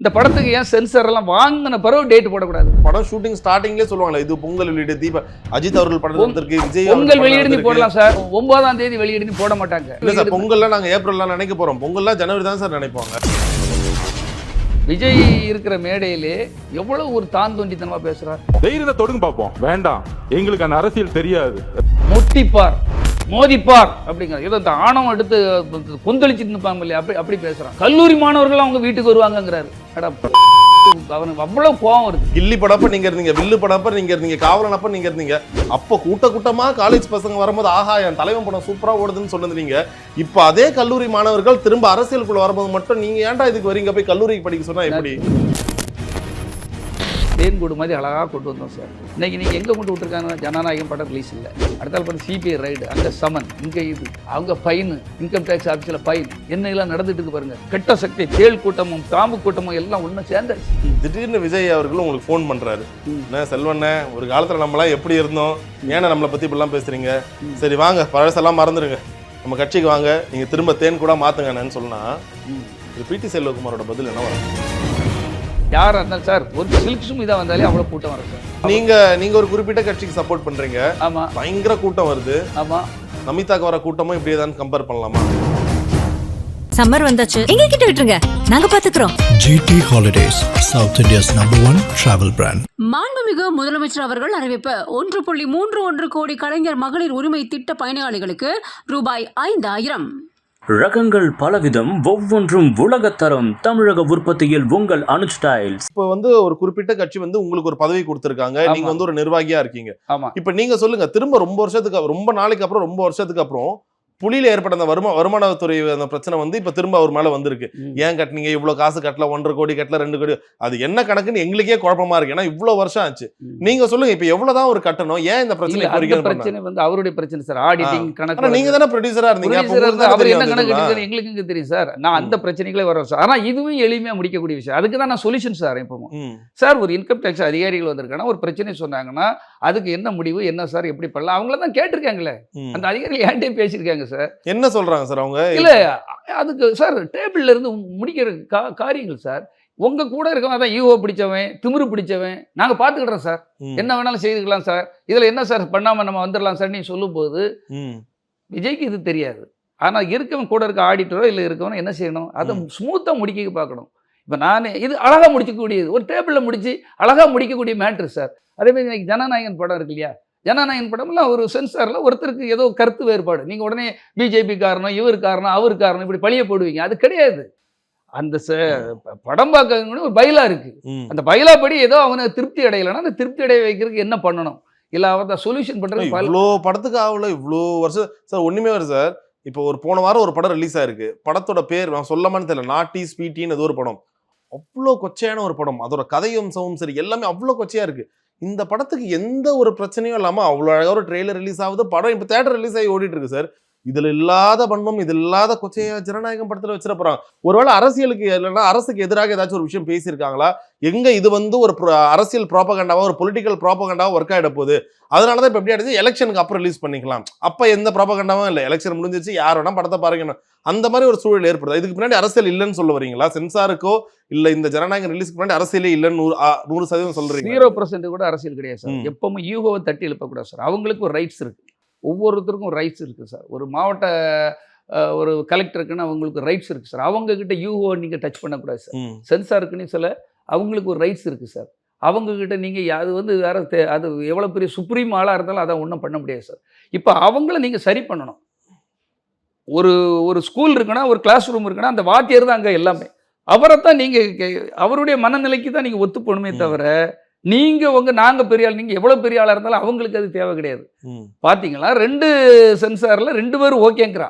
இந்த படத்துக்கு ஏன் சென்சார் எல்லாம் வாங்கின பிறகு டேட் போடக்கூடாது? படம் ஷூட்டிங் ஸ்டார்டிங்லேயே சொல்லுவாங்களா இது பொங்கல் வெளியீடு, அஜித் அவர்கள் படம் இருக்கு, விஜய் பொங்கல் வெளியீடு போடலாம் சார், 9ஆம் தேதி வெளியீடு போட மாட்டாங்க. இல்ல சார், பொங்கல்லாம் நாங்க ஏப்ரல்லாம் நினைக்க போறோம், பொங்கல்லாம் ஜனவரி தான் சார் நினைப்பாங்க. விஜய் இருக்கிற மேடையிலே எவ்வளவு ஒரு தான் தோண்டித்தனமா பேசுறார். தைரியத்தை தொடுங்க பார்ப்போம், வேண்டாம் எங்களுக்கு அந்த அரசியல் தெரியாது. முட்டிப்பார் மோதிப்பார் அப்படிங்கிற ஏதோ இந்த ஆணவம் எடுத்து கொந்தளிச்சுட்டு நிற்பாங்க இல்லையா, அப்படி பேசுறான். கல்லூரி மாணவர்கள் அவங்க வீட்டுக்கு வருவாங்கங்கிறாரு. அவனுக்கு அவ்வளவு கோவம் வருது. கில்லி படப்ப நீங்க இருந்தீங்க, வில்லு படப்ப நீங்க இருந்தீங்க, காவலனப்ப நீங்க இருந்தீங்க. அப்போ கூட்டமா காலேஜ் பசங்க வரும்போது ஆஹா என் தலைவன் படம் சூப்பரா ஓடுதுன்னு சொன்னது நீங்க. இப்ப அதே கல்லூரி மாணவர்கள் திரும்ப அரசியலுக்குள்ள வரும்போது மட்டும் நீங்க ஏன்டா இதுக்கு வரீங்க, போய் கல்லூரிக்கு படிக்க சொன்னா எப்படி? தேன்கூடு மாதிரி அழகாக கொண்டு வந்தோம் சார். இன்னைக்கு நீங்கள் எங்கே கொண்டு விட்டுருக்காங்க? ஜனநாயகம் படம் ரிலீஸ் இல்லை, அடுத்த படம் சிபிஐ ரைடு, அங்கே சமன், இங்கே இது, அவங்க ஃபைனு, இன்கம் டேக்ஸ் ஆஃபீஸில் ஃபைன், என்ன எல்லாம் நடந்துட்டு இருக்கு பாருங்க. கெட்ட சக்தி, தேள் கூட்டமும் பாம்பு கூட்டமும் எல்லாம் ஒன்று சேர்ந்த. திடீர்னு விஜய் அவர்களும் உங்களுக்கு ஃபோன் பண்றாரு, என்ன செல்வண்ணே ஒரு காலத்தில் நம்மளாம் எப்படி இருந்தோம், ஏன்னா நம்மளை பற்றி இப்படிலாம் பேசுறீங்க, சரி வாங்க பழசெல்லாம் மறந்துடுங்க, நம்ம கட்சிக்கு வாங்க, நீங்கள் திரும்ப தேன் கூட மாற்றுங்கன்னு சொன்னா இது பிடி செல்வகுமாரோட பதில் என்ன வரும்? யாரா இருந்தாலும் சார், ஒரு சில்க் சுமிதா வந்தாலே அவ்வளவு கூட்டம் வரும் சார். நீங்க ஒரு குறிப்பிட்ட கட்சிக்கு சப்போர்ட் பண்றீங்க, ஆமா, பயங்கர கூட்டம் வருது, ஆமா, நமிதாக்கு வர கூட்டமும் இப்படியே தான் கம்பேர் பண்ணலாமா? சம்மர் வந்தாச்சு, எங்க கிட்ட விட்டுருங்க, நாங்க பாத்துக்கிறோம். GT Holidays, South India's #1 travel brand. மாண்புமிகு முதலமைச்சர் அவர்கள் அறிவிப்பு 1.31 கோடி கலைஞர் மகளிர் உரிமை திட்ட பயனாளிகளுக்கு ரூபாய் 5000. ரகங்கள் பலவிதம், ஒவ்வொன்றும் உலகத்தரம். தமிழக உற்பத்தியில் உங்கள் அனுஜ் டைல்ஸ். இப்போ ஒரு குறிப்பிட்ட கட்சி உங்களுக்கு ஒரு பதவி கொடுத்திருக்காங்க, நீங்க ஒரு நிர்வாகியா இருக்கீங்க. இப்ப நீங்க சொல்லுங்க, திரும்ப ரொம்ப நாளைக்கு அப்புறம், ரொம்ப வருஷத்துக்கு அப்புறம் புலியில ஏற்பட்ட அந்த வருமானத்துறை அந்த பிரச்சனை இப்ப திரும்ப அவர் மேல வந்திருக்கு. ஏன் கட்டினீங்க, இவ்வளவு காசு கட்டல, 1.5 கோடி கட்டல, 2 கோடி, அது என்ன கணக்குன்னு எங்களுக்கே குழப்பமா இருக்கு. ஏன்னா இவ்வளவு வருஷம் ஆச்சு. நீங்க சொல்லுங்க, இப்ப எவ்வளவுதான் ஒரு கட்டணும், ஏன் இந்த பிரச்சனை? அவருடைய பிரச்சனை சார், ஆடிட்டிங் கணக்கு. நீங்க தானே ப்ரொடியூசரா இருந்தீங்க, அவர் என்ன கணக்கு எங்களுக்கு தெரியும் சார். நான் அந்த பிரச்சனைகளே வரோம் சார். ஆனா இதுவும் எளிமையா முடிக்கக்கூடிய விஷயம். அதுக்கு தான் நான் சொல்யூஷன் சார். எப்பவும் சார் ஒரு இன்கம் டேக்ஸ் அதிகாரிகள் வந்திருக்காங்கன்னா ஒரு பிரச்சனை சொன்னாங்கன்னா அதுக்கு என்ன முடிவு, என்ன சார், எப்படி பண்ணலாம், அவங்கள தான் கேட்டிருக்காங்களே. அந்த அதிகாரிகள் ஏன்டே பேசியிருக்காங்க சார். என்ன சொல்றாங்க சார் அவங்க? இல்ல அதுக்கு சார் டேபிள்ல இருந்து முடிக்கிற காரியங்கள் சார். உங்க கூட இருக்கவன் அதான் ஈகோ பிடிச்சவன், திமிரு பிடிச்சவன், நாங்க பாத்துக்கிட்டோம் சார், என்ன வேணாலும் செய்துக்கலாம் சார், இதுல என்ன சார் பண்ணாம நம்ம வந்துடலாம் சார் நீ சொல்லும் போது விஜய்க்கு இது தெரியாது. ஆனா இருக்கவன் கூட இருக்க ஆடிட்டரோ இல்ல இருக்கவனோ என்ன செய்யணும், அதை ஸ்மூத்தா முடிக்க பார்க்கணும். இப்ப நான் இது அழகா முடிக்கக்கூடியது, ஒரு டேபிள்ல முடிச்சு அழகா முடிக்கக்கூடிய மேட்ரு சார். அதே மாதிரி இன்னைக்கு ஜனநாயகன் படம் இருக்கு இல்லையா, ஜனநாயகன் படம்லாம் ஒரு சென்சாரில் ஒருத்தருக்கு ஏதோ கருத்து வேறுபாடு, நீங்கள் உடனே பிஜேபி காரணம், இவர் காரணம், அவர் காரணம், இப்படி பழிய போடுவீங்க. அது கிடையாது. அந்த படம் பார்க்க ஒரு பைலா இருக்கு, அந்த பைலா படி ஏதோ அவனை திருப்தி அடையலைன்னா அந்த திருப்தி அடைய வைக்கிறதுக்கு என்ன பண்ணணும், இல்லை அவன் சொல்யூஷன் பண்ணுறது. இவ்வளோ படத்துக்கு ஆகல, இவ்வளோ வருஷம் சார் ஒன்றுமே வருது சார். இப்போ போன வாரம் ஒரு படம் ரிலீஸ் ஆயிருக்கு, படத்தோட பேர் நான் சொல்லாமன்னு தெரியல, நாட்டி ஸ்பீட்டின்னு ஏதோ ஒரு படம், அவ்வளோ கொச்சையான ஒரு படம், அதோட கதையம்சமும் சரி எல்லாமே அவ்வளோ கொச்சையா இருக்கு. இந்த படத்துக்கு எந்த ஒரு பிரச்சனையும் இல்லாம அவ்வளோ அழகா ஒரு ட்ரெய்லர் ரிலீஸ் ஆகுது, படம் இப்போ தேட்டர் ரிலீஸ் ஆகி ஓடிட்டு இருக்கு சார். இதுல இல்லாத வன்மம், இது இல்லாத கொச்சையா ஜனநாயகம் படத்துல வச்சிட போறாங்க. ஒருவேளை அரசியலுக்கு இல்லைன்னா அரசுக்கு எதிராக ஏதாச்சும் ஒரு விஷயம் பேசியிருக்காங்களா, எங்க இது ஒரு அரசியல் ப்ராபகண்டாவா, ஒரு பொலிட்டிக்கல் ப்ராபகண்டாவா ஒர்க் ஆகிட போகுது, அதனாலதான் இப்ப எப்படி ஆயிடுச்சு, எலெக்ஷனுக்கு அப்புறம் ரிலீஸ் பண்ணிக்கலாம், அப்ப எந்த ப்ராபகண்டாவும் இல்லை, எலெக்ஷன் முடிஞ்சிச்சு, யார் வேணா படத்தை பாருங்க, அந்த மாதிரி ஒரு சூழல் ஏற்படுது. இதுக்கு முன்னாடி அரசியல் இல்லைன்னு சொல்ல வரீங்களா? சென்சாருக்கோ இல்ல இந்த ஜனநாயகம் ரிலீஸ்க்கு முன்னாடி அரசியலே இல்லைன்னு 100% சொல்றீங்க. 0% கூட அரசியல் கிடையாது சார். எப்பவுமே யூகோவை தட்டி எழுப்பக்கூடாது சார். அவங்களுக்கு ஒரு ரைட்ஸ் இருக்கு, ஒவ்வொருத்தருக்கும் ஒரு ரைட்ஸ் இருக்குது சார். ஒரு மாவட்ட ஒரு கலெக்டருக்குன்னு அவங்களுக்கு ரைட்ஸ் இருக்குது சார். அவங்கக்கிட்ட யூகோ நீங்கள் டச் பண்ணக்கூடாது சார். சென்சாருக்குன்னு சில அவங்களுக்கு ஒரு ரைட்ஸ் இருக்குது சார். அவங்கக்கிட்ட நீங்கள் அது வேறு அது எவ்வளோ பெரிய சுப்ரீம் ஆளாக இருந்தாலும் அதை ஒன்றும் பண்ண முடியாது சார். இப்போ அவங்கள நீங்கள் சரி பண்ணணும். ஒரு ஸ்கூல் இருக்குன்னா, ஒரு கிளாஸ் ரூம் இருக்குன்னா அந்த வாத்தியர் தான் அங்கே எல்லாமே. அவரை தான் நீங்கள் அவருடைய மனநிலைக்கு தான் நீங்கள் ஒத்து போகணுமே தவிர நாங்க பெரிய ஆள், நீங்க எவ்வளவு பெரிய ஆளா இருந்தாலும் அவங்களுக்கு அது தேவை கிடையாது. பாத்தீங்களா, 2 சென்சார்ல 2 பேரும் ஓகேங்கிறா.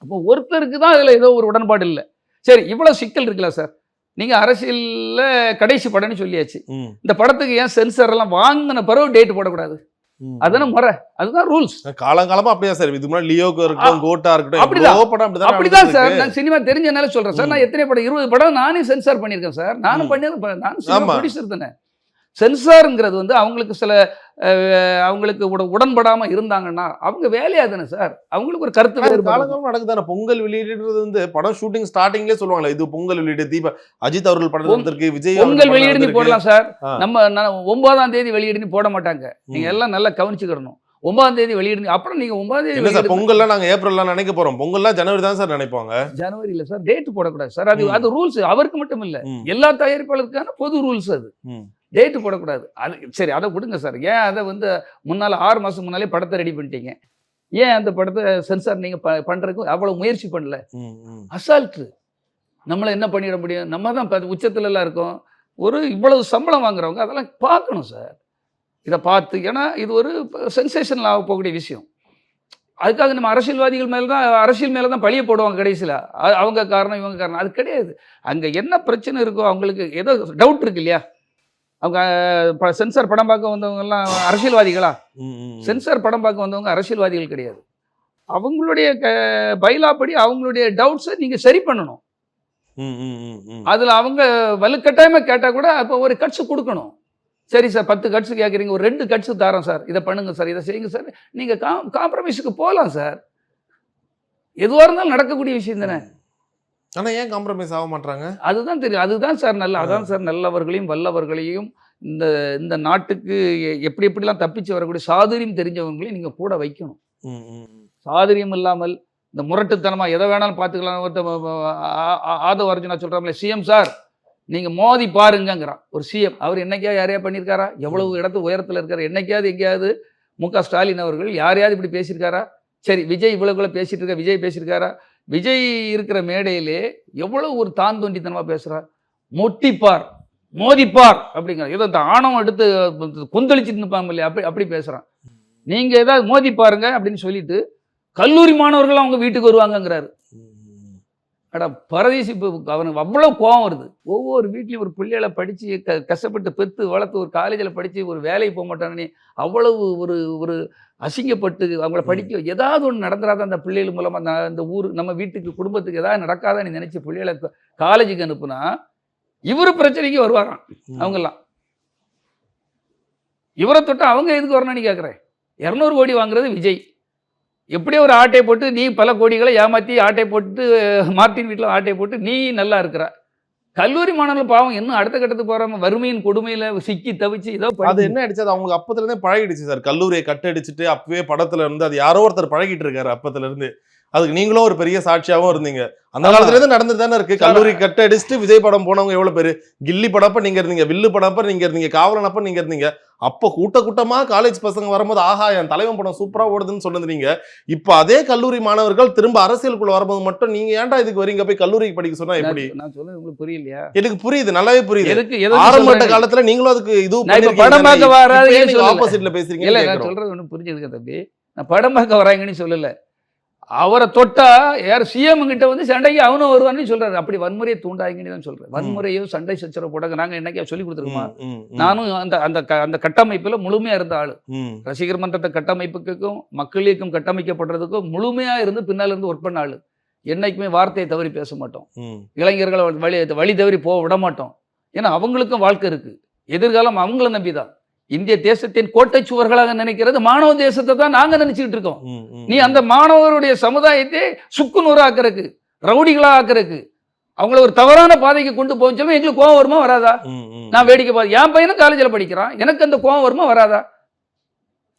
அப்போ ஒருத்தருக்கு தான் அதுல ஏதோ ஒரு உடன்பாடு இல்லை. சரி, இவ்வளவு சிக்கல் இருக்குல்ல சார். நீங்க அரசியல்ல கடைசி படம்னு சொல்லியாச்சு, இந்த படத்துக்கு ஏன் சென்சார் எல்லாம் வாங்கின பிறகு டேட் போடக்கூடாது? அதுதானே முறை, அதுதான் ரூல்ஸ். காலங்காலமா அப்படியா சார்? இது முன்னாடி லியோக்கு இருக்கட்டும், கோட்டா இருக்கட்டும், அப்படிதான் சார். நான் சினிமா தெரிஞ்சனால சொல்றேன் சார். நான் எத்தனை படம் 20 படம் நானே சென்சார் பண்ணியிருக்கேன் சார். நானும் ப்ரொடியூசர் தானே. சென்சாருங்கிறது அவங்களுக்கு சில அவங்களுக்கு உடன்படாமல் இருந்தாங்கன்னா அவங்க வேலையா தானே சார், அவங்களுக்கு ஒரு கருத்து வேறுபாடு. காலங்காலம் நடக்குதானே. பொங்கல் வெளியீடுன்றது வந்து படம் ஷூட்டிங் ஸ்டார்டிங்லேயே சொல்லுவாங்களே, இது பொங்கல் வெளியீடு, அஜித் அவர்கள் படம் வந்திருக்கு, விஜய் பொங்கல் வெளியீடு போடலாம் சார். நம்ம 9ஆம் தேதி வெளியீடுன்னு போட மாட்டாங்க. நீங்க எல்லாம் நல்லா கவனிச்சுக்கணும். 9ஆம் தேதி வெளியிடு, அப்புறம் நீங்க 9ஆம் தேதி இல்ல சார், பொங்கல்லாம் நாங்க ஏப்ரல்லாம் நினைக்க போறோம், பொங்கல்லாம் ஜனவரி தான் சார் நினைப்பாங்க. ஜனவரி இல்ல சார், டேட் போடக்கூடாது சார். அது ரூல்ஸ் அவருக்கு மட்டும் இல்ல, எல்லா தயாரிப்பாளருக்கான பொது ரூல்ஸ். அது டேட் போடக்கூடாது. அது சரி, அதை கொடுங்க சார். ஏன் அதை வந்து முன்னால 6 மாசம் முன்னாலே படத்தை ரெடி பண்ணிட்டீங்க? ஏன் அந்த படத்தை சென்சார் நீங்க பண்றதுக்கு அவ்வளவு முயற்சி பண்ணல? அசால்ட்டு. நம்மள என்ன பண்ணிட முடியும்? நம்ம தான் உச்சத்துல எல்லாம் இருக்கோம். ஒரு இவ்வளவு சம்பளம் வாங்குறவங்க அதெல்லாம் பார்க்கணும் சார். இதை பார்த்து, ஏன்னா இது ஒரு சென்சேஷனல் ஆக போகக்கூடிய விஷயம். அதுக்காக நம்ம அரசியல்வாதிகள் அரசியல் மேலே தான் பழிய போடுவாங்க கடைசியில். அவங்க காரணம் இவங்க காரணம், அது கிடையாது. அங்கே என்ன பிரச்சனை இருக்கோ, அவங்களுக்கு ஏதோ டவுட் இருக்கு இல்லையா? அவங்க சென்சார் படம் பார்க்க வந்தவங்கெல்லாம் அரசியல்வாதிகளா? சென்சார் படம் பார்க்க வந்தவங்க அரசியல்வாதிகள் கிடையாது. அவங்களுடைய பைலாப்படி அவங்களுடைய டவுட்ஸை நீங்கள் சரி பண்ணணும். அதில் அவங்க வலுக்கட்டாயமாக கேட்டால் கூட அப்போ ஒரு கட்சி கொடுக்கணும். சரி சார், 10 கட்ஸ் கேட்குறீங்க, ஒரு 2 கட்ஸ் தரோம் சார், இதை பண்ணுங்க சார், இதை செய்யுங்க சார். நீங்கள் காம்ப்ரமைஸுக்கு போகலாம் சார். எதுவாக இருந்தாலும் நடக்கக்கூடிய விஷயம் தானே. ஆனால் ஏன் காம்ப்ரமைஸ் ஆக மாட்டாங்க? அதுதான் தெரியும். அதுதான் சார் அதான் சார் நல்லவர்களையும் வல்லவர்களையும் இந்த நாட்டுக்கு எப்படிலாம் தப்பிச்சு வரக்கூடிய சாதுரியம் தெரிஞ்சவங்களையும் நீங்கள் கூட வைக்கணும். சாதுரியம் இல்லாமல் இந்த முரட்டுத்தனமாக எதை வேணாலும் பார்த்துக்கலாம். ஆதவ அர்ஜுனா சொல்கிறாங்களே, சிஎம் சார் நீங்கள் மோதி பாருங்கிறான் ஒரு சிஎம். அவர் என்னைக்காவது யாரையா பண்ணியிருக்காரா? எவ்வளவு இடத்து உயரத்தில் இருக்காரு? என்னைக்காவது எங்கேயாவது முக ஸ்டாலின் அவர்கள் யாரையாவது இப்படி பேசியிருக்காரா? சரி, விஜய் இவ்வளோ பேசிட்டு இருக்க, விஜய் பேசியிருக்காரா? விஜய் இருக்கிற மேடையிலே எவ்வளவு ஒரு தான் தோண்டித்தனமாக பேசுகிறார். மொட்டிப்பார், மோதிப்பார் அப்படிங்கிற ஏதோ இந்த ஆணவம் எடுத்து கொந்தளிச்சுட்டு நிற்பாங்க இல்லையா, அப்படி பேசுகிறான். நீங்கள் ஏதாவது மோதி பாருங்க அப்படின்னு சொல்லிட்டு கல்லூரி மாணவர்கள் அவங்க வீட்டுக்கு வருவாங்கங்கிறாரு. அடா பரதேசி, அவனுக்கு அவ்வளோ கோவம் வருது. ஒவ்வொரு வீட்லையும் ஒரு பிள்ளைகளை படித்து கஷ்டப்பட்டு பெற்று வளர்த்து ஒரு காலேஜில் படித்து ஒரு வேலைக்கு போக மாட்டாங்கன்னு அவ்வளவு ஒரு அசிங்கப்பட்டு அவங்கள படிக்க ஏதாவது ஒன்று நடந்துடாத அந்த பிள்ளைகள் மூலமாக அந்த ஊர் நம்ம வீட்டுக்கு குடும்பத்துக்கு ஏதாவது நடக்காதான்னு நினச்சி பிள்ளைகளை காலேஜுக்கு அனுப்புனா இவர் பிரச்சனைக்கு வருவாராம். அவங்கெல்லாம் இவரை தொட்டு அவங்க எதுக்கு வரணும்னு கேட்குறேன். 200 கோடி வாங்குறது விஜய். எப்படியோ ஒரு ஆட்டை போட்டு நீ பல கோடிகளை ஏமாற்றி ஆட்டை போட்டு மார்ட்டின் வீட்டில் ஆட்டை போட்டு நீ நல்லா இருக்கிற. கல்லூரி மாணவர்கள் பாவம் இன்னும் அடுத்த கட்டத்துக்கு போகிறாம வறுமையின் கொடுமையில் சிக்கி தவிச்சு ஏதோ அது என்ன ஆயிடுச்சு, அது அவங்களுக்கு அப்பத்துலேருந்தே பழகிடுச்சு சார். கல்லூரியை கட்டடிச்சுட்டு அப்பவே படத்துல இருந்து அது யாரோ ஒருத்தர் பழகிட்டு இருக்காரு அப்பத்துலேருந்து. அதுக்கு நீங்களும் ஒரு பெரிய சாட்சியாகவும் இருந்தீங்க. அந்த காலத்துலேருந்து நடந்துட்டு தானே இருக்கு. கல்லூரி கட்ட அடிச்சுட்டு விஜய் படம் போனவங்க எவ்வளோ பேர்? கில்லி படப்ப நீங்க இருந்தீங்க, வில்லு படப்ப நீங்க இருந்தீங்க, காவலனப்ப நீங்க இருந்தீங்க. அப்போ கூட்டமா காலேஜ் பசங்க வரும்போது ஆஹா என் தலைவன் படம் சூப்பரா ஓடுதுன்னு சொன்னது நீங்க. இப்போ அதே கல்லூரி மாணவர்கள் திரும்ப அரசியலுக்குள்ள வரும்போது மட்டும் நீங்க ஏன்டா இதுக்கு வரீங்க, போய் கல்லூரிக்கு படிக்க சொன்னா எப்படி? நான் சொல்றது உங்களுக்கு புரியலையா? எனக்கு புரியுது, நல்லாவே புரியுது. ஆரம்ப காலத்துல நீங்களும் அதுக்கு இது படம் பார்க்க வராது ஆப்போசிட்ல பேசுறீங்க. இல்ல, நான் சொல்றது ஒன்றும் புரிஞ்சுக்க தம்பி. நான் படம் பார்க்க வராங்கன்னு சொல்லல. அவரை தொட்டா யார் சிஎம் கிட்ட வந்து சண்டைக்கு அவனும் வருவான்னு சொல்றாரு. அப்படி வன்முறையை தூண்டாங்கன்னு தான் சொல்றேன். வன்முறையோ சண்டை சச்சரவு போடாங்க நாங்க என்னைக்கா சொல்லி கொடுத்துருக்கோமா? நானும் அந்த கட்டமைப்புல முழுமையா இருந்த ஆளு. ரசிகர் மன்றத்தை கட்டமைப்புக்கும் மக்கள் இயக்கம் கட்டமைக்கப்படுறதுக்கும் முழுமையா இருந்து பின்னால இருந்து ஒர்க் பண்ண ஆளு. என்னைக்குமே வார்த்தையை தவறி பேச மாட்டோம். இளைஞர்களை வழி தவறி போக விட மாட்டோம். ஏன்னா அவங்களுக்கும் வாழ்க்கை இருக்கு, எதிர்காலம் அவங்கள நம்பிதான். இந்திய தேசத்தின் கோட்டை சுவர்களாக நினைக்கிறது மாணவ தேசத்தை தான் நாங்க நினைச்சுக்கிட்டு இருக்கோம். நீ அந்த மாணவருடைய சமுதாயத்தை சுக்குநூறு ஆக்குறதுக்கு, ரவுடிகளா ஆக்குறதுக்கு, அவங்கள ஒரு தவறான பாதைக்கு கொண்டு போச்சோம். எங்களுக்கு கோவம் வருமா வராதா? நான் வேடிக்கை பார்த்து என் பையனும் காலேஜில் படிக்கிறான், எனக்கு அந்த கோவம் வருமா வராதா?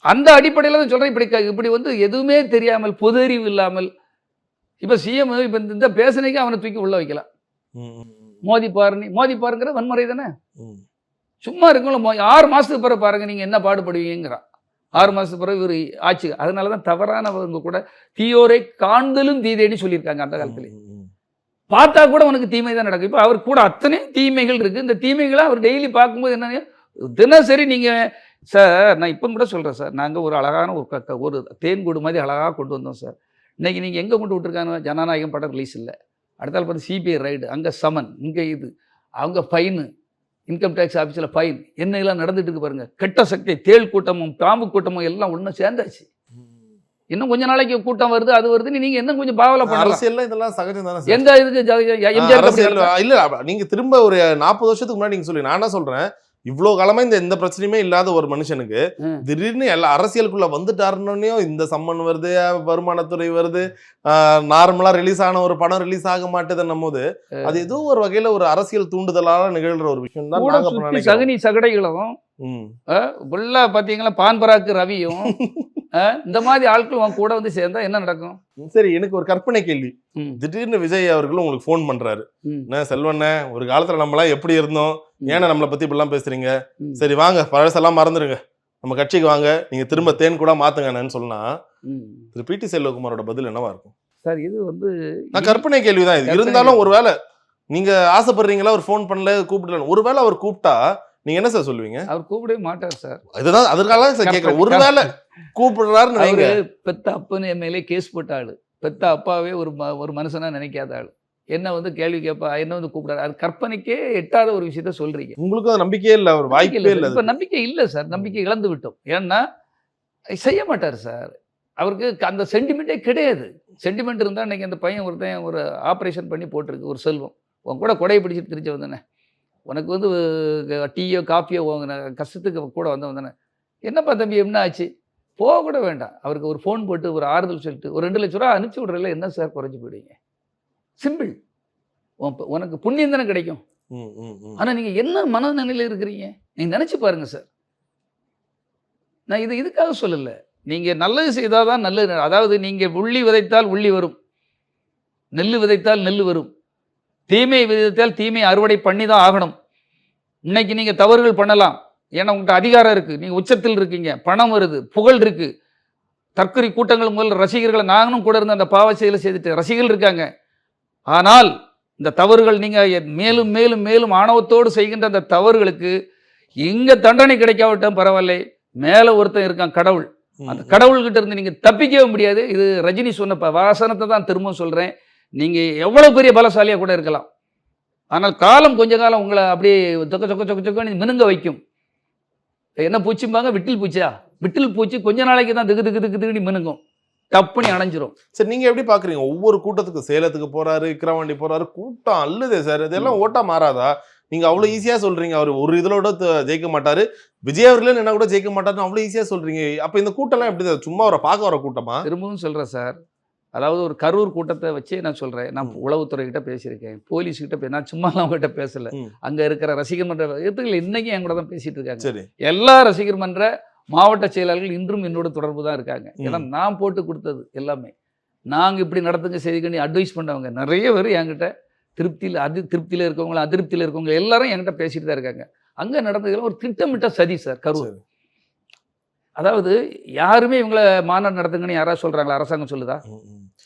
அந்த அடிப்படையில் தான் சொல்றேன். இப்படி வந்து எதுவுமே தெரியாமல் பொது அறிவு இல்லாமல் இப்ப சிஎம் இப்ப இந்த பேசனைக்கு அவனை தூக்கி உள்ள வைக்கலாம். மோதி பாருங்கிற வன்முறை தானே. சும்மா இருக்குங்களா? 6 மாசத்துக்கு பிறகு பாருங்க நீங்க என்ன பாடுபடுவீங்கிறான். 6 மாசத்துக்கு பிறகு இவர் ஆட்சி. அதனாலதான் தவறானவங்க கூட தீயோரை காண்தலும் தீதேன்னு சொல்லியிருக்காங்க அந்த காலத்துல. பார்த்தா கூட உனக்கு தீமை தான் நடக்கும். இப்ப அவர் கூட அத்தனை தீமைகள் இருக்கு. இந்த தீமைகளை அவர் டெய்லி பார்க்கும்போது என்ன தினசரி நீங்க சார், நான் இப்போ கூட சொல்றேன் சார், நாங்க ஒரு அழகான ஒரு தேன்கூடு மாதிரி அழகாக கொண்டு வந்தோம் சார். இன்னைக்கு நீங்க எங்க கொண்டு விட்டுருக்காங்க? ஜனநாயகம் படம் ரிலீஸ் இல்லை, அடுத்தால் பார்த்து சிபிஐ ரைடு, அங்க சமன், இங்க இது, அவங்க ஃபைனு, இன்கம் டேக்ஸ் ஆஃபீஸில் ஃபைன், என்னெல்லாம் நடந்துட்டு இருக்கு பாருங்க. கெட்ட சக்தி, தேள் கூட்டமும் பாம்பு கூட்டமும் எல்லாம் ஒன்றும் சேர்ந்தாச்சு. இன்னும் கொஞ்ச நாளைக்கு கூட்டம் வருது, அது வருதுன்னு நீங்க என்ன கொஞ்சம் பாவலை பண்ணலாம். இதெல்லாம் சகஜம் தானே. எந்த இதுக்கு இல்ல, நீங்க திரும்ப ஒரு 40 வருஷத்துக்கு முன்னாடி நீங்க சொல்லி நான் என்ன சொல்றேன், இவ்வளவு காலமா எந்த பிரச்சனையுமே இல்லாத ஒரு மனுஷனுக்கு ம். திடீர்னு எல்லா அரசியலுக்குள்ள வந்துட்டாருன்னே இந்த சம்மன் வருது, வருமானத்துறை வருது, நார்மலா ரிலீஸ் ஆன ஒரு படம் ரிலீஸ் ஆக மாட்டேதுன்னும் போது அது ஏதோ ஒரு வகையில ஒரு அரசியல் தூண்டுதலால நிகழ்ற ஒரு விஷயம் தான் கூட நாங்க சுத்தி நினைக்கிறோம். சகுனி சகடைகளும் ம். ஃபுல்லா பாத்தீங்களா பான்பராக்கு ரவியும் இந்த மாதிரி ஆட்கள் உன் கூட வந்து சேர்ந்தா என்ன நடக்கும்? சரி, எனக்கு ஒரு கற்பனை கேள்வி. ம். திடீர்னு விஜய் அவர்கள் உங்களுக்கு ஃபோன் பண்றாரு, ம். என்ன செல்வண்ணே, ஒரு காலத்துல நம்மளாம் எப்படி இருந்தோம், ஏன்னா நம்மளை பத்தி இப்படிலாம் பேசுறீங்க, ம். சரி வாங்க பழசெல்லாம் மறந்துடுங்க, நம்ம கட்சிக்கு வாங்க, நீங்க திரும்ப தேன் கூட மாத்துங்கன்னு சொன்னா ம். திரு பிடி செல்வகுமாரோட பதில் என்னவா இருக்கும்? சார் இது வந்து நான் கற்பனை கேள்விதான் இது. கற்பனை இருந்தாலும் கேள்வி. ஒருவேளை நீங்க ஆசைப்படுறீங்களா அவர் ஃபோன் பண்ணல கூப்பிடல, ஒருவேளை அவர் கூப்பிட்டா நீங்க என்ன சார் சொல்லுவீங்க? அவர் கூப்பிடவே மாட்டார் சார். இதுதான் அதற்காக தான் சார் கேட்கிறேன். ஒருவேளை கூப்பிடுறாருன்னு வைங்க. அவரு பெத்த அப்பன்னு என் மேலே கேஸ் போட்ட ஆளு, பெத்த அப்பாவே ஒரு மனுஷனா நினைக்காத ஆளு, என்ன வந்து கேள்வி கேட்பா, என்ன வந்து கூப்பிடாரு. அது கற்பனைக்கே எட்டாத ஒரு விஷயத்த சொல்றீங்க. உங்களுக்கும் அது நம்பிக்கையே இல்ல, ஒரு வாய்ப்பே இல்ல. இப்ப நம்பிக்கை இல்ல சார், நம்பிக்கை இழந்து விட்டோம். ஏன்னா செய்ய மாட்டார் சார், அவருக்கு அந்த சென்டிமெண்ட்டே கிடையாது. சென்டிமெண்ட் இருந்தா இன்னைக்கு அந்த பையன் ஒருத்தன் ஒரு ஆப்ரேஷன் பண்ணி போட்டிருக்கு, ஒரு செல்வம் உன் கூட கொடையை பிடிச்சிட்டு திரிச்சு வந்தானே, உனக்கு வந்து டீயோ காஃபியோ வாங்கின கஷ்டத்துக்கு கூட வந்தவன், என்னப்பா தம்பி என்ன ஆச்சு, போக கூட வேண்டாம், அவருக்கு ஒரு ஃபோன் போட்டு ஒரு ஆறுதல் சொல்லிட்டு ஒரு 2 லட்ச ரூபா அனுப்பிச்சி விட்றதுல என்ன சார் குறைஞ்சி போயிடுவீங்க? சிம்பிள். உனக்கு புண்ணியம் தானே கிடைக்கும். ஆனால் நீங்கள் என்ன மனநிலையில் இருக்கிறீங்க நீங்கள் நினச்சி பாருங்க சார். நான் இதுக்காக சொல்லலை, நீங்கள் நல்லது செய்தால் தான் நல்லது. அதாவது நீங்கள் உள்ளி விதைத்தால் உள்ளி வரும், நெல் விதைத்தால் நெல் வரும், தீமை விதைத்தால் தீமை அறுவடை பண்ணி தான் ஆகணும். இன்னைக்கு நீங்கள் தவறுகள் பண்ணலாம், ஏன்னா உங்கள்கிட்ட அதிகாரம் இருக்குது, நீங்கள் உச்சத்தில் இருக்கீங்க, பணம் வருது, புகழ் இருக்குது, தற்கொலை கூட்டங்கள் முதல்ல ரசிகர்களை நாங்களும் கூட இருந்து அந்த பாவ செயலை செய்துட்டு ரசிகர்கள் இருக்காங்க. ஆனால் இந்த தவறுகள் நீங்கள் மேலும் மேலும் மேலும் ஆணவத்தோடு செய்கின்ற அந்த தவறுகளுக்கு இங்கே தண்டனை கிடைக்காவிட்டால் பரவாயில்லை, மேலே ஒருத்தன் இருக்கான் கடவுள், அந்த கடவுள்கிட்ட இருந்து நீங்கள் தப்பிக்கவே முடியாது. இது ரஜினி சொன்ன வாசனத்தை தான் திரும்பவும் சொல்கிறேன். நீங்கள் எவ்வளோ பெரிய பலசாலியாக கூட இருக்கலாம், ஆனால் காலம் கொஞ்ச காலம் உங்களை அப்படியே சொக்க சொக்க சொக்க சொக்கன்னு மினுங்க வைக்கும். என்ன பூச்சிம்பாங்க, விட்டில் பூச்சியா, விட்டில் பூச்சி கொஞ்ச நாளைக்கு தான் திகு திகு திகு திகுனி மினுங்கும், டப்புனி அணைஞ்சிரும். சரி, நீங்க எப்படி பாக்குறீங்க? ஒவ்வொரு கூட்டத்துக்கு சேலத்துக்கு போறாரு, விக்கிரவாண்டி போறாரு, கூட்டம் அல்லுதே சார், இதெல்லாம் ஓட்டா மாறாதா? நீங்க அவ்வளவு ஈஸியா சொல்றீங்க அவர் ஒரு இதோட ஜெயிக்க மாட்டாரு, விஜய் அவர்களே என்ன கூட ஜெயிக்க மாட்டாருன்னு அவ்வளவு ஈஸியா சொல்றீங்க. அப்ப இந்த கூட்டம்லாம் எப்படி சார், சும்மா அவரை பார்க்க வர கூட்டமா? திரும்பவும் சொல்றேன் சார், அதாவது ஒரு கரூர் கூட்டத்தை வச்சே நான் சொல்கிறேன். நான் உளவுத்துறை கிட்ட பேசியிருக்கேன், போலீஸ் கிட்ட நான் சும்மாலாம் அவங்ககிட்ட பேசலை. அங்கே இருக்கிற ரசிகர் மன்ற இடத்துக்கு இன்றைக்கும் என் கூட தான் பேசிகிட்டு இருக்காங்க. சரி, எல்லா எல்லா ரசிகர் மன்ற மாவட்ட செயலாளர்கள் இன்றும் என்னோட தொடர்பு தான் இருக்காங்க. ஏன்னா நான் போட்டு கொடுத்தது எல்லாமே, நாங்கள் இப்படி நடத்துங்க செய்திக்கணி அட்வைஸ் பண்ணவங்க நிறைய பேர் என்கிட்ட திருப்தியில் இருக்கவங்களும் அதிருப்தியில் இருக்கவங்க எல்லாரும் என்கிட்ட பேசிட்டு தான் இருக்காங்க. அங்கே நடந்ததெல்லாம் ஒரு திட்டமிட்ட சதி சார் கரூர். அதாவது யாருமே இவங்களை மாநாடு நடத்துங்கன்னு யாராவது சொல்கிறாங்களா? அரசாங்கம் சொல்லுதா?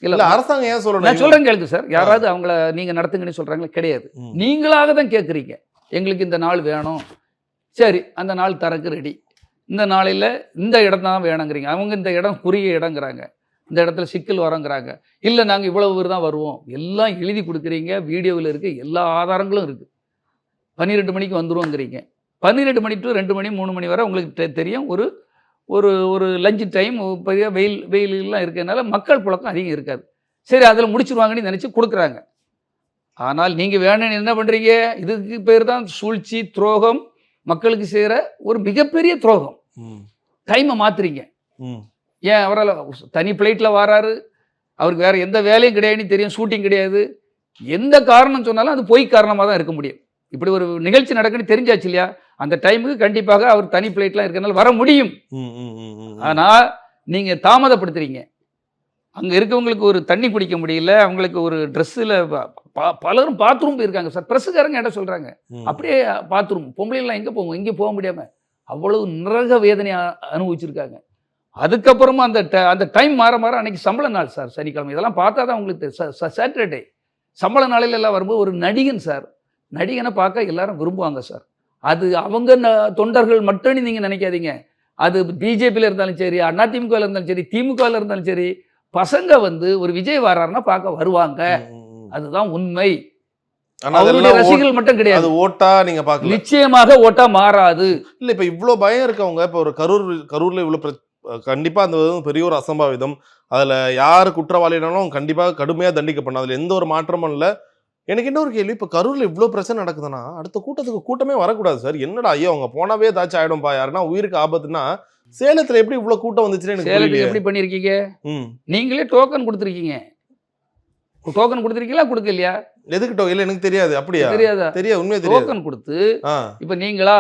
இல்ல, அரசாங்கம் ஏன் சொல்லணும்? நான் சொல்றேன் கேளுங்க சார், யாராவது அவங்கள நீங்க நடத்துங்கன்னு சொல்றாங்களா? கிடையாது, நீங்களாக தான் கேட்குறீங்க. எங்களுக்கு இந்த நாள் வேணும், சரி அந்த நாள் தரக்கு ரெடி, இந்த நாளையில் இந்த இடம் தான் வேணுங்கிறீங்க, அவங்க இந்த இடம் குறுகிய இடங்கிறாங்க, இந்த இடத்துல சிக்கல் வரங்கிறாங்க, இல்லை நாங்கள் இவ்வளவு பேர் தான் வருவோம், எல்லாம் எழுதி கொடுக்குறீங்க, வீடியோவில் இருக்குது, எல்லா ஆதாரங்களும் இருக்குது. 12 மணிக்கு வந்துருவோங்கிறீங்க, 12 மணி டு 2 மணி 3 மணி வரை உங்களுக்கு தெரியும். ஒரு ஒரு ஒரு லஞ்சு டைம், பெரிய வெயிலெலாம் இருக்கிறதுனால மக்கள் புழக்கம் அதிகம் இருக்காது. சரி அதில் முடிச்சுருவாங்கன்னு நினச்சி கொடுக்குறாங்க. ஆனால் நீங்கள் வேணும்னு என்ன பண்ணுறீங்க? இதுக்கு பேர் தான் சூழ்ச்சி, துரோகம், மக்களுக்கு செய்கிற ஒரு மிகப்பெரிய துரோகம். டைமை மாற்றுறீங்க. ஏன் அவரால் தனி ஃப்ளைட்டில் வராரு, அவருக்கு வேறு எந்த வேலையும் கிடையாதுன்னு தெரியும், ஷூட்டிங் கிடையாது, எந்த காரணம் சொன்னாலும் அது பொய் காரணமாக தான் இருக்க முடியும். இப்படி ஒரு நிகழ்ச்சி நடக்குன்னு தெரிஞ்சாச்சு இல்லையா, அந்த டைமுக்கு கண்டிப்பாக அவர் தனி ஃப்ளைட்லாம் இருக்கிறனால வர முடியும். ஆனால் நீங்கள் தாமதப்படுத்துறீங்க. அங்கே இருக்கவங்களுக்கு ஒரு தண்ணி குடிக்க முடியல, அவங்களுக்கு ஒரு ட்ரெஸ்ஸில் பலரும் பாத்ரூம் போயிருக்காங்க சார். ப்ரெஸ்ஸுக்காரங்க என்ன சொல்கிறாங்க, அப்படியே பாத்ரூம் பொம்பளைலாம் எங்கே போவோம், இங்கே போக முடியாமல் அவ்வளவு நரக வேதனையை அனுபவிச்சிருக்காங்க. அதுக்கப்புறமா அந்த டைம் மாற மாற அன்றைக்கி சம்பள நாள் சார், சனிக்கிழமை. இதெல்லாம் பார்த்தா தான் உங்களுக்கு சாட்டர்டே சம்பள நாளையில் எல்லாம் வரும்போது ஒரு நடிகன் சார், நடிகனை பார்க்க எல்லாரும் விரும்புவாங்க சார். அது அவங்க தொண்டர்கள் மட்டும் நீங்கள் நினைக்காதீங்க, அது பிஜேபியில் இருந்தாலும் சரி, அதிமுகவில் இருந்தாலும் சரி, திமுகவில் இருந்தாலும் சரி, பசங்க வந்து ஒரு விஜய் வராருன்னா பார்க்க வருவாங்க. அதுதான் உண்மை. ரசிகர்கள் மட்டும் கிடையாது, ஓட்டா நீங்க பார்க்கல, நிச்சயமாக ஓட்டா மாறாது. இல்ல இப்ப இவ்வளவு பயம் இருக்கவங்க, இப்ப ஒரு கரூர்ல இவ்வளவு கண்டிப்பா அந்த பெரிய ஒரு அசம்பாவிதம், அதுல யாரு குற்றவாளினாலும் கண்டிப்பா கடுமையா தண்டிக்கப்படும், அதுல எந்த ஒரு மாற்றமும் இல்லை. எனக்கு இன்னொரு கேள்வி, இப்ப கரூர்ல இவ்ளோ பிரச்சனை நடக்குதுன்னா அடுத்த கூட்டத்துக்கு கூட்டமே வரக்கூடாது சார். என்னடா ஐயோ அவங்க போனாவே ஏதாச்சும் ஆயிடும்பா, யாருன்னா உயிருக்கு ஆபத்துன்னா சேலத்துல எப்படி இவ்ளோ கூட்டம் வந்துச்சுன்னு எனக்கு சேலத்துக்கு புரியலையே. எப்படி பண்ணியிருக்கீங்க? ம். நீங்களே டோக்கன் கொடுத்துருக்கீங்க. டோக்கன் கொடுத்துருக்கீங்களா கொடுக்கலையா? எதுக்கு இல்ல எனக்கு தெரியாது. அப்படியா? தெரியாதா? தெரியாது, உண்மையா தெரியாது. டோக்கன் கொடுத்து ஆ. இப்ப நீங்களா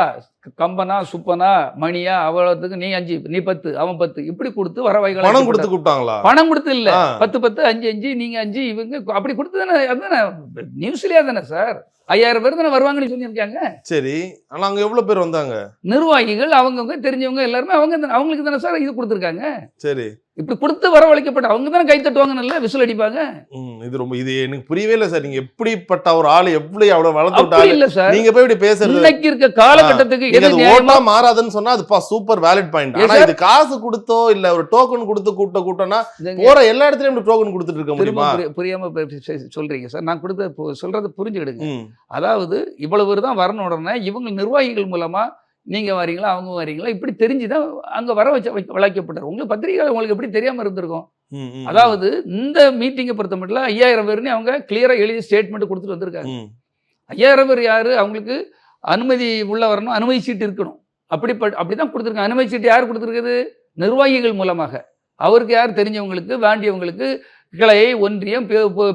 கம்பனா சுப்பனா மணியா அவ்வளவுக்கு நீ 5 நீ 10 அவன் 10 இப்படி கொடுத்து வரவைகள் பணம் கொடுத்து கூப்பிட்டாங்களா? பணம் கொடுத்து இல்ல, ஆ. 10 5 5 நீங்க 5 இவங்க அப்படி கொடுத்து தானே. அதுதானே நியூஸ்லயே தானே சார் 5000 பேர் தானே வருவாங்கன்னு சொல்லியிருக்காங்க. சரி, ஆனா அங்க எவ்வளவு பேர் வந்தாங்க? நிர்வாகிகள் அவங்கவுங்க தெரிஞ்சவங்க எல்லாருமே அவங்களுக்கு தானே சார் இது கொடுத்துருக்காங்க. சரி, இப்படி கொடுத்து வரவழைக்கப்பட்ட அவங்க தானே கை தட்டுவாங்க, நல்லா விசில் அடிப்பாங்க. இது எனக்கு புரியவே இல்லை சார். நீங்க எப்படிப்பட்ட ஒரு ஆளு, எப்படி அவ்வளவு வளர்த்து அப்படி விட்டாரு இல்ல சார். நீங்க போய் இப்படி பேசுறது இன்னைக்கு இருக்க காலகட்டத்துக்கு நீங்க எது அது நியாயமா? ஓட்டா மாறாதுன்னு சொன்னா அது சூப்பர் வேலிட் பாயிண்ட். Yes, ஆனா sir. இது காசு கொடுத்தோ இல்ல ஒரு டோக்கன் கொடுத்து கூட்டம்னா இதுங்க போற எல்லா இடத்துலயும் இப்படி டோக்கன் கொடுத்துட்டு இருக்க திரும்ப முடியுமா? புரியாம சொல்றீங்க சார். நான் சொல்றதை புரிஞ்சுக்கிடுங்க. ம். அதாவது இவ்வளவு பேர் தான் வரணும், உடனே இவங்க நிர்வாகிகள் மூலமா நீங்க வரீங்களா அவங்க வரீங்களா இப்படி தெரிஞ்சுதான் அங்க வர வளைக்கப்பட்டார். உங்களுக்கு பத்திரிகை உங்களுக்கு எப்படி தெரியாம இருந்திருக்கும்? ம், ம், அதாவது இந்த மீட்டிங்கை பொறுத்த மட்டும் 5000 பேர்னு அவங்க கிளியரா எழுதி ஸ்டேட்மெண்ட் கொடுத்துட்டு வந்திருக்காங்க. ம். 5000 பேர் யாரு? அவங்களுக்கு அனுமதி உள்ள வரணும், அனுமதி சீட்டு இருக்கணும். அப்படிதான் கொடுத்துருக்காங்க. அனுமதி சீட்டு யார் கொடுத்துருக்குது? நிர்வாகிகள் மூலமாக. அவருக்கு யார்? தெரிஞ்சவங்களுக்கு, வேண்டியவங்களுக்கு, கிளை, ஒன்றியம்,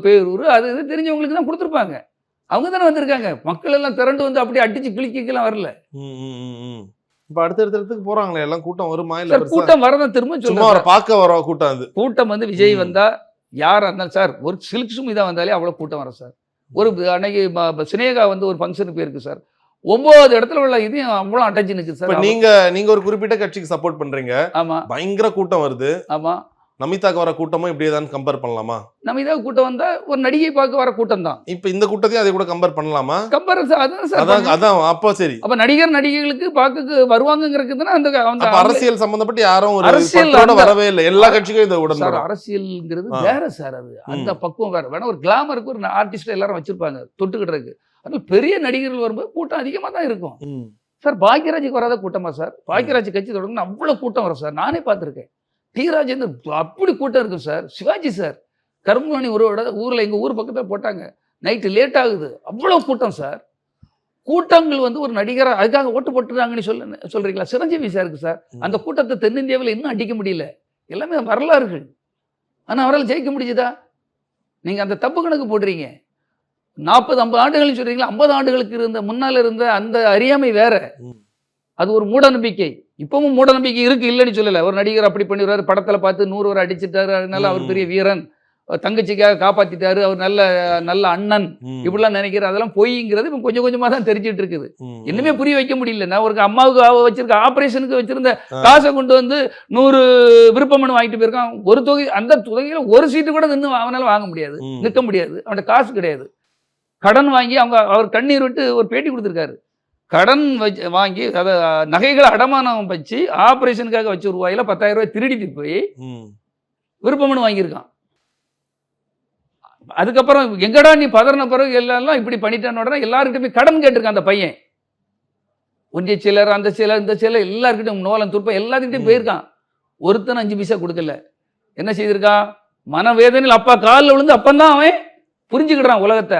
பேரூர் அது இது தெரிஞ்சவங்களுக்கு தான் கொடுத்துருப்பாங்க. அவங்க தானே வந்திருக்காங்க. மக்கள் எல்லாம் திரண்டு வந்து அப்படியே அடிச்சு கிளிக்கலாம் வரல. இப்ப அடுத்தடுத்து போறாங்களே எல்லாம், கூட்டம் வருமா இல்ல சார் பெருசா? கூட்டம் வரதான் திரும்ப சும்மா சொல்லுவாங்க. அவரை பார்க்க வர கூட்டம் அது. கூட்டம் வந்து விஜய் வந்தா யாரா இருந்தாலும் சார், ஒரு சில்க் சுமிதா வந்தாலே அவ்வளவு கூட்டம் வரும் சார். ஒரு அன்னைக்கு சினேகா வந்து ஒரு ஃபங்க்ஷனுக்கு போயிருக்கு சார். 9 இடத்துல உள்ள இதையும் அவ்வளவு அட்டச்சு நிக்குது இப்ப சார். நீங்க ஒரு குறிப்பிட்ட கட்சிக்கு சப்போர்ட் பண்றீங்க, ஆமா பயங்கர கூட்டம் வருது. ஆமா. நமிதாக்கு வர கூட்டமும் இப்படி ஏதாவது கம்பேர் பண்ணலாமா? நம்ம இதாவது கூட்டம் வந்தா ஒரு நடிகை பார்க்க வர கூட்டம் தான். இப்ப இந்த கூட்டத்தையும் அதை கூட கம்பேர் பண்ணலாமா? கம்பேரிசன் அதான் சார். அதான் அப்ப சரி. அப்ப நடிகர்களுக்கு பார்க்க வருவாங்கங்கிறது தானே அந்த அப்ப அரசியல் சம்பந்தப்பட்டு யாரும் ஒரு அரசியல் பற்றோட வரவே இல்லை. எல்லா கட்சிக்கும் இதை சார் உடன்படும். அரசியல்ங்கிறது வேற சார். அது அந்த பக்குவம் வேற. வேணா ஒரு கிளாமருக்கு ஒரு ஆர்டிஸ்ட் எல்லாரும் வச்சிருப்பாங்க தொட்டுக்கிட்டு. அதனால பெரிய நடிகர்கள் வரும்போது கூட்டம் அதிகமா தான் இருக்கும் சார். பாக்யராஜுக்கு வராத கூட்டமா சார்? பாக்யராஜ் கட்சி தொடங்கணும் அவ்வளவு கூட்டம் வரும் சார். நானே பார்த்துருக்கேன். டி ராஜேந்தர் அப்படி கூட்டம் இருக்கும் சார். சிவாஜி சார் கரும்புலானி ஒரு ஊர்ல எங்க ஊர் பக்கத்தில் போட்டாங்க. நைட்டு லேட் ஆகுது, அவ்வளவு கூட்டம் சார். கூட்டங்கள் வந்து ஒரு நடிகரை அதுக்காக ஓட்டு போட்டுறாங்கன்னு சொல்றீங்களா? சிரஞ்சீவி சாருக்கு சார் அந்த கூட்டத்தை தென்னிந்தியாவில் இன்னும் அடிக்க முடியல. எல்லாமே வரலாறுகள். ஆனா அவரால் ஜெயிக்க முடிஞ்சுதா? நீங்க அந்த தப்பு கணக்கு போடுறீங்க. 40-50 ஆண்டுகள் சொல்றீங்களா? 50 ஆண்டுகளுக்கு முன்னால இருந்த அந்த அறியாமை வேற. அது ஒரு மூட நம்பிக்கை. இப்பவும் மூட நம்பிக்கை இருக்கு, இல்லைன்னு சொல்லல. ஒரு நடிகர் அப்படி பண்ணிடுறாரு, படத்துல பார்த்து 100 பேர் அடிச்சுட்டாரு, அதனால அவர் பெரிய வீரன், தங்கச்சிக்காக காப்பாத்திட்டாரு, அவர் நல்ல அண்ணன், இப்படிலாம் நினைக்கிற அதெல்லாம் பொய்ங்கிறது இப்போ கொஞ்சம் கொஞ்சமா தான் தெரிஞ்சிட்டு இருக்குது. இன்னுமே புரிய வைக்க முடியல. நான் ஒரு அம்மாவுக்கு வச்சிருக்க ஆபரேஷனுக்கு வச்சிருந்த காசை கொண்டு வந்து 100 விருப்ப மனு வாங்கிட்டு போயிருக்கான். ஒரு தொகை, அந்த தொகையில ஒரு சீட்டு கூட நின்று அவனால வாங்க முடியாது, நிற்க முடியாது. அவன்கிட்ட காசு கிடையாது. கடன் வாங்கி அவர் கண்ணீர் விட்டு ஒரு பேட்டி கொடுத்துருக்காரு. கடன் வாங்கி அதை நகைகளை அடமானம் வச்சு ஆபரேஷனுக்காக வச்ச ரூபாயில 10,000 ரூபாய் திருடிட்டு போய் விருப்பமனு வாங்கியிருக்கான். அதுக்கப்புறம் எங்கடா நீ பதறின பிறகு எல்லாம் இப்படி பண்ணிட்டான உடனே எல்லாருக்கிட்டையுமே கடன் கேட்டிருக்கான் அந்த பையன். ஒன்றிய செயலர், அந்த செயலர், இந்த செயலர், எல்லாருக்கிட்டையும் நோலன் துற்பம் எல்லாத்துக்கிட்டையும் போயிருக்கான். ஒருத்தன் 5 பைசா கொடுக்கல. என்ன செய்திருக்கான்? மனவேதனையில் அப்பா காலில் விழுந்து அப்பந்தான் அவன் புரிஞ்சுக்கிட்டான் உலகத்தை.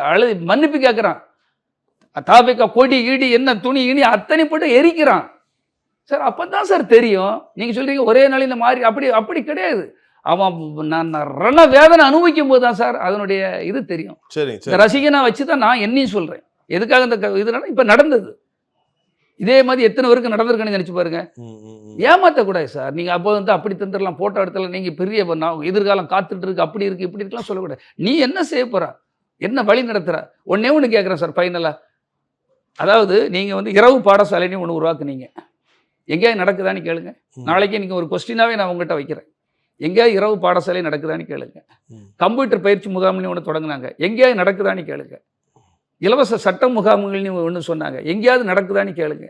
மன்னிப்பு கேட்குறான். தாபிக்கா கொடி ஈடி என்ன துணி இனி அத்தனை போட்டு எரிக்கிறான் சார். அப்பதான் சார் தெரியும். நீங்க சொல்றீங்க ஒரே நாளில் மாறி, அப்படி கிடையாது. அவன் நான் ரண வேதனை அனுபவிக்கும் போது தான் சார் அதனுடைய இது தெரியும். இந்த ரசிகனா வச்சுதான் நான் என்னையும் சொல்றேன். எதுக்காக இந்த இதனால இப்ப நடந்தது இதே மாதிரி எத்தனை பேருக்கு நடந்திருக்குன்னு நினைச்சு பாருங்க. ஏமாத்தக்கூடாது சார். நீங்க அப்போ வந்து அப்படி தந்துடலாம், போட்டோ இடத்துல நீங்க பெரிய எதிர்காலம் காத்துட்டு இருக்கு, அப்படி இருக்கு, இப்படி இருக்கலாம் சொல்லக்கூடாது. நீ என்ன செய்ய போற, என்ன வழி நடத்துற? ஒண்ணு கேட்குறேன் சார் ஃபைனலா. அதாவது நீங்கள் வந்து இரவு பாடசாலைன்னு ஒன்று உருவாக்குனீங்க. எங்கேயாவது நடக்குதான்னு கேளுங்க. நாளைக்கு நீங்கள் ஒரு கொஸ்டினாவே நான் உங்கள்கிட்ட வைக்கிறேன். எங்கேயாவது இரவு பாடசாலை நடக்குதான்னு கேளுங்க. கம்ப்யூட்டர் பயிற்சி முகாம்னு ஒன்று தொடங்கினாங்க, எங்கேயாவது நடக்குதான்னு கேளுங்க. இலவச சட்ட முகாம்கள்னு ஒன்று சொன்னாங்க, எங்கேயாவது நடக்குதான்னு கேளுங்க.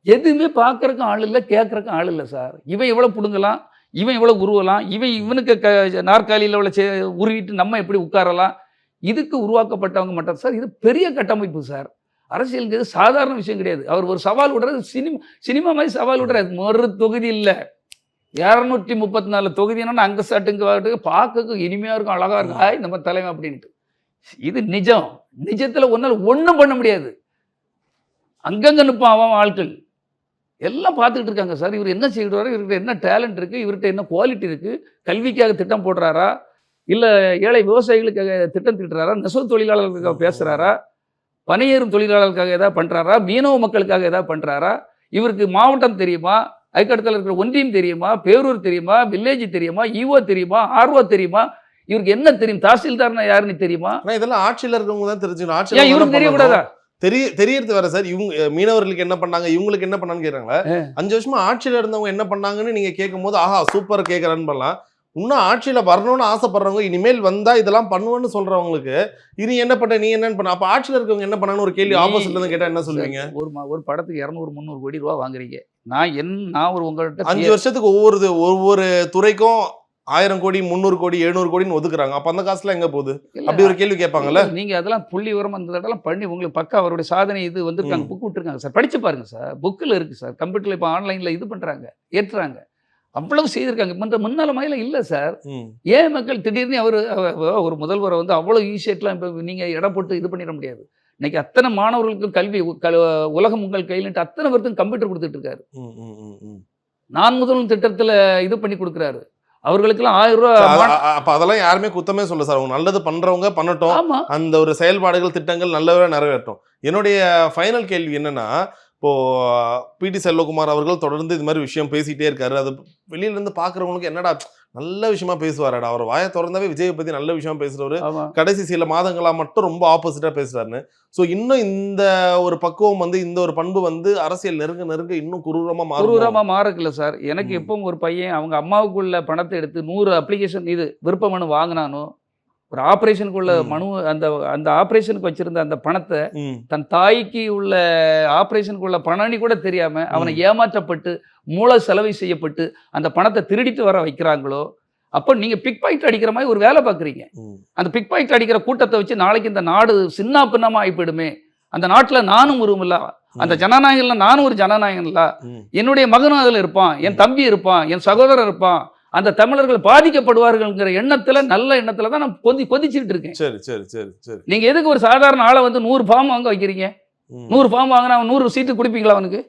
எதுவுமே பார்க்கறக்கும் ஆள் இல்லை, கேட்கறக்கும் ஆள் இல்லை சார். இவன் எவ்வளோ பிடுங்கலாம், இவன் எவ்வளோ உருவலாம், இவனுக்கு நாற்காலியில் எவ்வளோ உருவிட்டு நம்ம எப்படி உட்காரலாம், இதுக்கு உருவாக்கப்பட்டவங்க மட்டும் சார். இது பெரிய கட்டமைப்பு சார். அரசியலுங்கிறது சாதாரண விஷயம் கிடையாது. அவர் ஒரு சவால் விடுறது சினிமா மாதிரி சவால் விடுறாரு. ஒரு தொகுதி இல்லை, 234 தொகுதினா அங்கே சாட்டுங்க பார்க்கறதுக்கு இனிமையாக இருக்கும், அழகாக இருக்கும். நம்ம தலைமை அப்படின்ட்டு இது நிஜம். நிஜத்தில் ஒன்றும் பண்ண முடியாது. அங்கங்கே நிற்பான் அவன் ஆட்கள் எல்லாம் பார்த்துக்கிட்டு இருக்காங்க சார். இவர் என்ன செய்கிறாரு, இவர்கிட்ட என்ன டேலண்ட் இருக்குது, இவர்கிட்ட என்ன குவாலிட்டி இருக்குது, கல்விக்காக திட்டம் போடுறாரா, இல்லை ஏழை விவசாயிகளுக்காக திட்டம் திட்டுறாரா, நெசவு தொழிலாளர்களுக்காக பேசுகிறாரா, பணியேறும் தொழிலாளர்களுக்காக எதாவது பண்ணுறாரா, மீனவ மக்களுக்காக எதாவது பண்ணுறாரா, இவருக்கு மாவட்டம் தெரியுமா, அதுக்கடுத்தில் இருக்கிற ஒன்றியம் தெரியுமா, பேரூர் தெரியுமா, வில்லேஜ் தெரியுமா, ஈஓ தெரியுமா, ஆர்ஓ தெரியுமா, இவருக்கு என்ன தெரியும், தாசில்தார்னா யாருன்னு தெரியுமா? இதெல்லாம் ஆட்சியில் இருக்கவங்க தான் தெரிஞ்சுக்கணும். ஏன் இவருக்கு தெரியக்கூடாதா? தெரியறது வேற சார். இவங்க மீனவர்களுக்கு என்ன பண்ணாங்க, இவங்களுக்கு என்ன பண்ணான்னு கேட்குறாங்களா? 5 வருஷமா ஆட்சியில இருந்தவங்க என்ன பண்ணாங்கன்னு நீங்க கேட்கும் போது ஆஹா சூப்பர் கேட்கறான்னு பண்ணலாம். இன்னும் ஆட்சியில வரணும்னு ஆசைப்படுறவங்க, இனிமேல் வந்தா இதெல்லாம் பண்ணுவேன்னு சொல்றவங்களுக்கு இனி என்ன பண்ண, நீ என்னன்னு பண்ண, அப்ப ஆட்சியில இருக்கவங்க என்ன பண்ணாங்கன்னு ஒரு கேள்வி ஆப்போசிட்ல இருந்து கேட்டா என்ன சொல்லுவீங்க? ஒரு படத்துக்கு 200-300 கோடி ரூபா வாங்குறீங்க. நான் ஒரு உங்கள்கிட்ட 5 வருஷத்துக்கு ஒவ்வொரு துறைக்கும் 1000 கோடி 300 கோடி 700 கோடின்னு ஒதுக்குறாங்க. அப்ப அந்த காசுல எங்க போகுது? அப்படி ஒரு கேள்வி கேட்பாங்கல்ல. நீங்க அதெல்லாம் புள்ளி விவரம் அந்த இதெல்லாம் பண்ணி உங்களுக்கு பக்கா அவருடைய சாதனை இது வந்திருக்காங்க, புக் விட்டுருக்காங்க சார், படிச்சு பாருங்க சார். புக்கில் இருக்கு சார், கம்ப்யூட்டர்ல இப்போ ஆன்லைன்ல இது பண்றாங்க, ஏற்றுறாங்க, அவ்வளவு செய்திருக்காங்க. முன்னால மாதிரிலாம் இல்லை சார். ஏன் மக்கள் திடீர்னு ஒரு முதல்வரை அவ்வளோ ஈஸியெட்லாம் இப்போ நீங்க இடம் போட்டு இது பண்ணிட முடியாது. இன்னைக்கு அத்தனை மாணவர்களுக்கும் கல்வி உலகம் உங்கள் கையில்ட்டு அத்தனை பேருக்கும் கம்ப்யூட்டர் கொடுத்துட்டு இருக்காரு. நான் முதல்வன் திட்டத்தில் இது பண்ணி கொடுக்குறாரு. அவர்களுக்கெல்லாம் 1000 ரூபா. அப்ப அதெல்லாம் யாருமே குத்தமே சொல்ல சார். அவங்க நல்லது பண்றவங்க பண்ணட்டும், அந்த ஒரு செயல்பாடுகள் திட்டங்கள் நல்லவே நிறைவேற்றும். என்னுடைய ஃபைனல் கேள்வி என்னன்னா, இப்போ பிடி செல்வகுமார் அவர்கள் தொடர்ந்து இது மாதிரி விஷயம் பேசிட்டே இருக்காரு. அது வெளியில இருந்து பாக்குறவங்களுக்கு என்னடா நல்ல விஷயமா பேசுவாராடா, அவர் வாயை திறந்தாவே விஜயை பத்தி நல்ல விஷயமா பேசுறவரு, கடைசி சில மாதங்களா மட்டும் ரொம்ப ஆப்போசிட்டா பேசுறாருன்னு. ஸோ இன்னும் இந்த ஒரு பக்குவம் இந்த ஒரு பண்பு அரசியல் நெருங்க இன்னும் குரூரமா மாறக்குல சார். எனக்கு எப்பவும் ஒரு பையன் அவங்க அம்மாவுக்குள்ள பணத்தை எடுத்து 100 அப்ளிகேஷன் இது விருப்ப மனு வாங்கினானோ, ஒரு ஆப்ரேஷனுக்குள்ள மனு அந்த ஆப்ரேஷனுக்கு வச்சிருந்த அந்த பணத்தை தன் தாய்க்கு உள்ள ஆப்ரேஷனுக்குள்ள பணனி கூட தெரியாம அவனை ஏமாற்றப்பட்டு மூளை செலவை செய்யப்பட்டு அந்த பணத்தை திருடிட்டு வர வைக்கிறாங்களோ, அப்போ நீங்க பிக் பாக்கெட் அடிக்கிற மாதிரி ஒரு வேலை பார்க்குறீங்க. அந்த பிக் பாக்கெட் அடிக்கிற கூட்டத்தை வச்சு நாளைக்கு இந்த நாடு சின்ன பின்னமா ஆயிப்போயிடுமே, அந்த நாட்டில் நானும் உருவமில்ல, அந்த ஜனநாயகம்ல நானும் ஒரு ஜனநாயகம் இல்ல, என்னுடைய மகனும் அதில் இருப்பான், என் தம்பி இருப்பான், என் சகோதரர் இருப்பான், அந்த தமிழர்கள் பாதிக்கப்படுவார்கள்ங்கிற எண்ணத்துல, நல்ல எண்ணத்துல தான் நான் கொதிச்சுட்டு இருக்கேன். சரி சரி சரி சரி. நீங்க எதுக்கு ஒரு சாதாரண ஆளை 100 ஃபார்ம் வாங்க வைக்கிறீங்க? 100 ஃபார்ம் வாங்கினா 100 சீட்டு கொடுப்பீங்களா அவனுக்கு?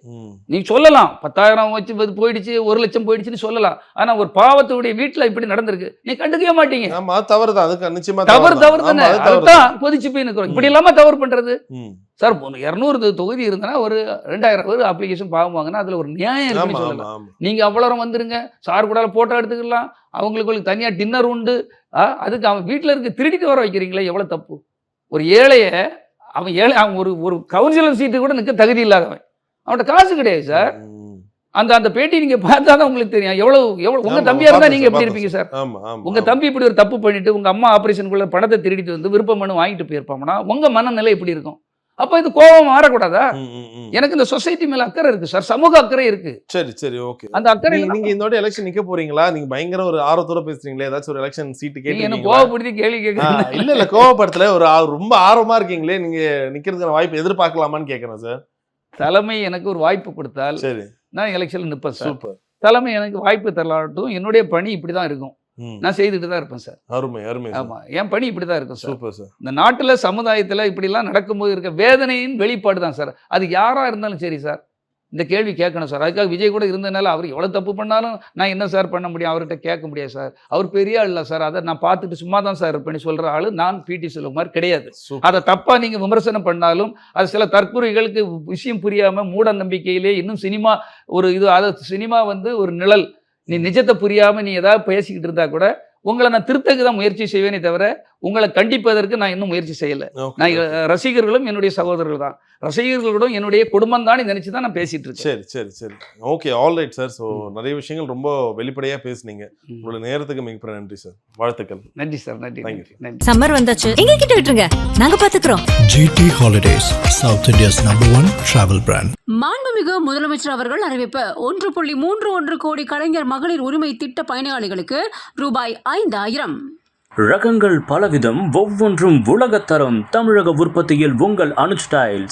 நீங்க சொல்லலாம் 10,000 வச்சு போயிடுச்சு, 1 லட்சம் போயிடுச்சுன்னு சொல்லலாம். ஆனா ஒரு பாவத்துடைய வீட்டுல இப்படி நடந்திருக்கு, நீ கண்டுக்கவே மாட்டீங்க. தவறுதான், அதுக்கு நிச்சயமா தவறு தானே. அதுதான் கொதிச்சு போய் நிற்கிறோம். இப்படி இல்லாம தவறு பண்றது சார். 200 தொகுதி இருந்தா ஒரு 2000 பேர் அப்ளிகேஷன் பாவம் வாங்கினா அதுல ஒரு நியாயம் இருக்குன்னு சொல்லலாம். நீங்க அவ்வளோ வந்துருங்க, சார் கூட போட்டோ எடுத்துக்கலாம், அவங்களுக்கு தனியா டின்னர் உண்டு, அதுக்கு அவன் வீட்டுல இருக்க திருடிட்டு வர வைக்கிறீங்களே, எவ்வளவு தப்பு. ஒரு ஏழைய அவன் ஒரு கவுன்சிலர் சீட்டு கூட நிற்க தகுதி இல்லாதவன், அவன்கிட்ட காசு கிடையாது சார். அந்த பேட்டி நீங்க பார்த்தா தான் உங்களுக்கு தெரியும் எவ்வளவு. உங்க தம்பியா இருந்தா நீங்க எப்படி இருப்பீங்க சார்? உங்க தம்பி இப்படி ஒரு தப்பு பண்ணிட்டு உங்க அம்மா ஆபரேஷனுக்குள்ள பணத்தை திருடிட்டு விருப்ப மனு வாங்கிட்டு போயிருப்பாங்கன்னா உங்க மனநிலை எப்படி இருக்கும்? அப்ப இது கோபம் மாறக்கூடாதா? எனக்கு இந்த சொசைட்டி மேல அக்கறை இருக்கு சார், சமூக அக்கறை இருக்கு. சரி சரி ஓகே. அந்த அக்கறை நீங்க இந்த எலெக்ஷன் நிக்க போறீங்களா? நீங்க பயங்கர ஒரு ஆர்வத்தோட பேசுறீங்களே, ஏதாச்சும் ஒரு எலெக்ஷன் சீட்டு கேட்டு என்ன கோவப்படுத்தி கேள்வி கேட்கறீங்க? இல்ல கோவப்படுத்தல, ஒரு ரொம்ப ஆர்வமா இருக்கீங்களே, நீங்க நிக்கிறதுக்கான வாய்ப்பு எதிர்பார்க்கலாமான்னு கேட்கறேன் சார். தலைமை எனக்கு ஒரு வாய்ப்பு கொடுத்தால் சரி நான் எலெக்ஷன்ல நிப்பேன் சார். சூப்பர். தலைமை எனக்கு வாய்ப்பு தரலாட்டும், என்னுடைய பணி இப்படிதான் இருக்கும், நான் செய்துட்டு தான் இருப்பேன் சார். அருமை அருமை. ஆமா, என் பணி இப்படிதான் இருக்கும் சார். Super sir. இந்த நாட்டுல சமுதாயத்துல இப்படிலாம் நடக்கும்போது இருக்க வேதனையின் வெளிப்பாடு தான் சார். அது யாரா இருந்தாலும் சரி சார், இந்த கேள்வி கேட்கணும் சார். அதுக்காக விஜய் கூட இருந்ததுனால அவர் எவ்வளவு தப்பு பண்ணாலும் நான் என்ன சார் பண்ண முடியும், அவர்கிட்ட கேட்க முடியாது சார். அவர் பெரிய ஆள் இல்லை சார், அதை நான் பார்த்துட்டு சும்மா தான் சார் இருப்பேன்னு சொல்ற ஆளு நான் பிடி செல்வகுமார் கிடையாது. அதை தப்பா நீங்க விமர்சனம் பண்ணாலும் அது சில தற்கொலைகளுக்கு விஷயம் புரியாம மூட நம்பிக்கையிலே இன்னும் சினிமா சினிமா ஒரு நிழல், நீ நிஜத்தை புரியாம நீ ஏதாவது பேசிக்கிட்டு இருந்தா கூட உங்களை நான் திருத்தக்கு தான் முயற்சி செய்வேனே தவிர உங்களை கண்டிப்பதற்கு நான் இன்னும் முயற்சி செய்யலை. நான் ரசிகர்களும் என்னுடைய சகோதரர்கள் தான், ரசிகர்களுடன் என்னுடைய குடும்பம் தான் நினைச்சு தான் நான் பேசிட்டு இருக்கேன். சரி சரி சரி okay, all right sir. So நிறைய விஷயங்கள் ரொம்ப வெளிப்படையா பேசுனீங்க. உங்களோட நேரத்துக்கு மிக நன்றி சார், வாழ்த்துக்கள். நன்றி சார், நன்றி. சம்மர் வந்தாச்சு, எங்க கிட்ட விட்டுருங்க, நாங்க பாத்துக்கிறோம். GT Holidays, South India's #1 travel brand. மாண்புமிகு முதலமைச்சர் அவர்கள் அறிவிப்பு 1.31 கோடி கலைஞர் மகளிர் உரிமை திட்ட பயனாளிகளுக்கு ரூபாய் 5,000. ரகங்கள் பலவிதம், ஒவ்வொன்றும் உலகத்தரம். தமிழக உற்பத்தியில் உங்கள் அனுஜ் டைல்ஸ்.